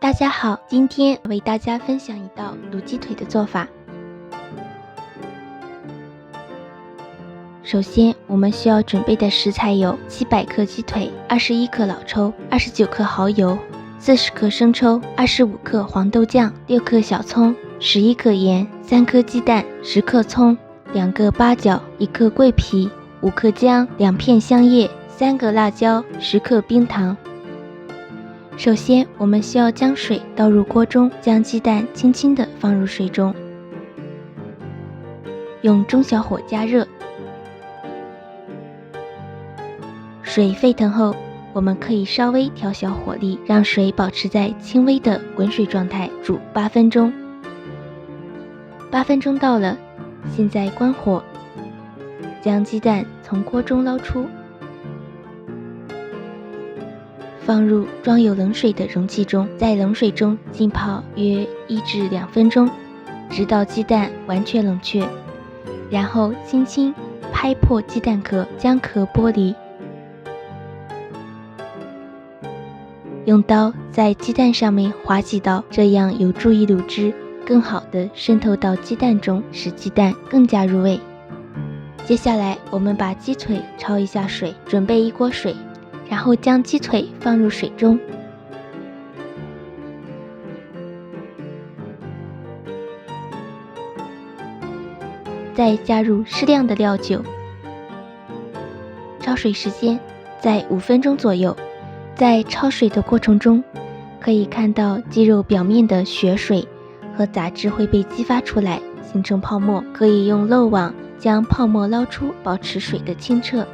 大家好，今天为大家分享一道卤鸡腿的做法。首先，我们需要准备的食材有700克鸡腿、21克老抽、29克蚝油、40克生抽、25克黄豆酱、6克小葱、11克盐、3颗鸡蛋、10克葱、2个八角、1克桂皮、5克姜、2片香叶、3个辣椒、10克冰糖。首先，我们需要将水倒入锅中，将鸡蛋轻轻地放入水中，用中小火加热。水沸腾后，我们可以稍微调小火力，让水保持在轻微的滚水状态，煮8分钟。8分钟到了，现在关火，将鸡蛋从锅中捞出，放入装有冷水的容器中，在冷水中浸泡约1至2分钟，直到鸡蛋完全冷却，然后轻轻拍破鸡蛋壳，将壳剥离。用刀在鸡蛋上面划几刀，这样有助于卤汁更好地渗透到鸡蛋中，使鸡蛋更加入味。接下来，我们把鸡腿焯一下水，准备1锅水，然后将鸡腿放入水中，再加入适量的料酒。焯水时间在5分钟左右。在焯水的过程中，可以看到鸡肉表面的血水和杂质会被激发出来，形成泡沫，可以用漏网将泡沫捞出，保持水的清澈。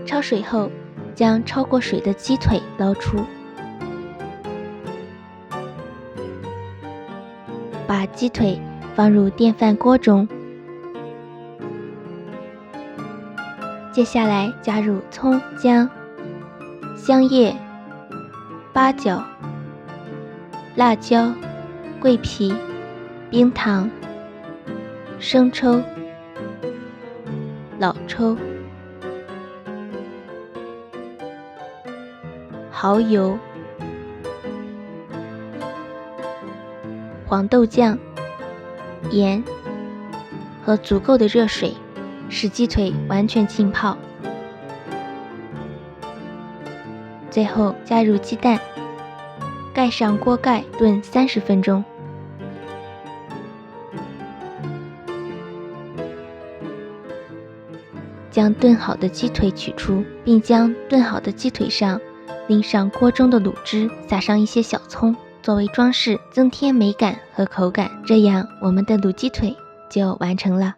焯水后，将焯过水的鸡腿捞出，把鸡腿放入电饭锅中，接下来加入葱、姜、香叶、八角、辣椒、桂皮、冰糖、生抽、老抽、蚝油、黄豆酱、盐和足够的热水，使鸡腿完全浸泡。最后加入鸡蛋，盖上锅盖炖30分钟。将炖好的鸡腿取出，并将炖好的鸡腿上淋上锅中的卤汁，撒上一些小葱作为装饰，增添美感和口感。这样，我们的卤鸡腿就完成了。